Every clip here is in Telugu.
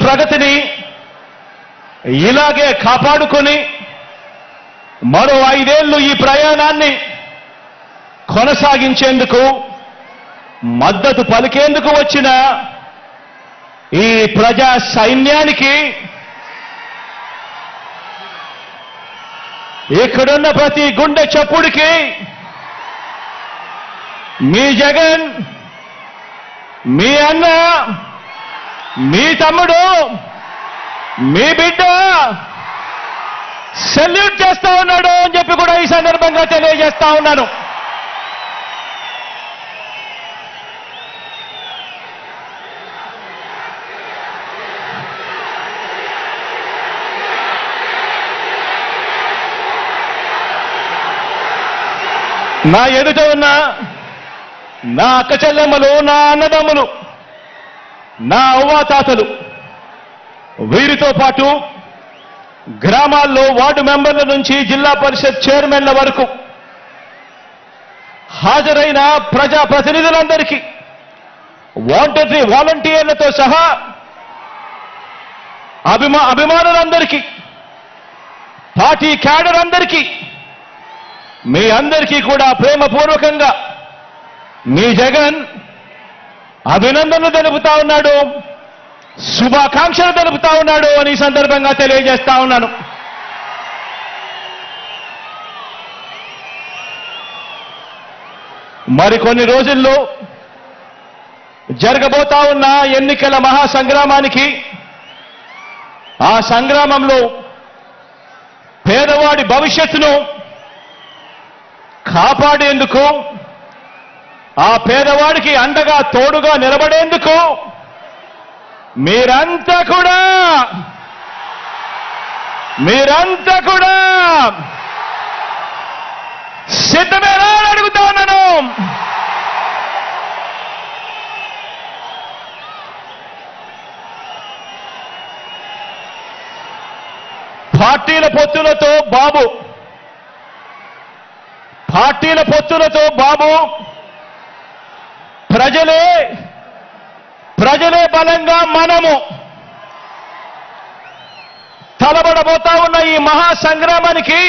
ప్రగతిని ఇలాగే కాపాడుకొని మరో 5 ఏళ్లు ఈ ప్రయాణాన్ని కొనసాగించేందుకు మద్దతు పలికేందుకు వచ్చిన ఈ ప్రజా సైన్యానికి ఇక్కడున్న ప్రతి గుండె చప్పుడికి మీ జగన్, మీ అన్న, మీ తమ్ముడు, మీ బిడ్డ సెల్యూట్ చేస్తా ఉన్నాడు అని చెప్పి కూడా ఈ సందర్భంగా తెలియజేస్తా ఉన్నాను. నా ఎదుట ఉన్న నా అక్క చెల్లెమ్మలు, నా అన్నదమ్ములు, నా అవ్వాతాతలు, వీరితో పాటు గ్రామాల్లో వార్డు మెంబర్ల నుంచి జిల్లా పరిషత్ చైర్మన్ల వరకు హాజరైన ప్రజా ప్రతినిధులందరికీ, వాలంటీర్లతో సహా అభిమానులందరికీ, పార్టీ క్యాడర్ అందరికీ, మీ అందరికీ కూడా ప్రేమపూర్వకంగా మీ జగన్ అభినందనలు తెలుపుతా ఉన్నాడు, శుభాకాంక్షలు తెలుపుతా ఉన్నాడు అని ఈ సందర్భంగా తెలియజేస్తా ఉన్నాను. మరికొన్ని రోజుల్లో జరగబోతా ఉన్న ఎన్నికల మహాసంగ్రామానికి, ఆ సంగ్రామంలో పేదవాడి భవిష్యత్తును కాపాడేందుకు, ఆ పేదవాడికి అండగా తోడుగా నిలబడేందుకు మీరంతా కూడా సిద్ధమేనా అని అడుగుతా ఉన్నాను. పార్టీల పొత్తులతో బాబు ప్రజలే బలంగా మనము తలబడబోతా ఉన్న ఈ మహాసంగ్రామానికి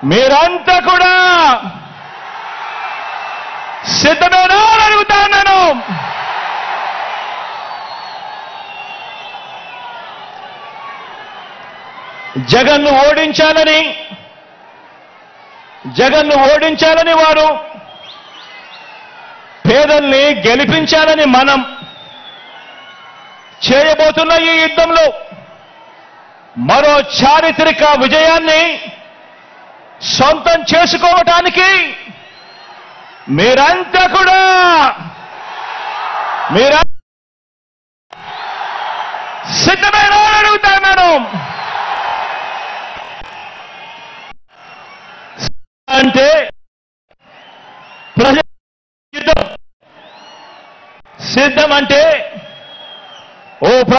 మీరంతా కూడా సిద్ధమేనా అని అడుగుతా ఉన్నాను. జగన్ను ఓడించాలని వారు, పేదల్ని గెలిపించాలని మనం చేయబోతున్న ఈ యుద్ధంలో మరో చారిత్రక విజయాన్ని సొంతం చేసుకోవటానికి మీరంతా కూడా సిద్ధమేనా అని అడుగుతున్నాను. అంటే సిద్ధం అంటే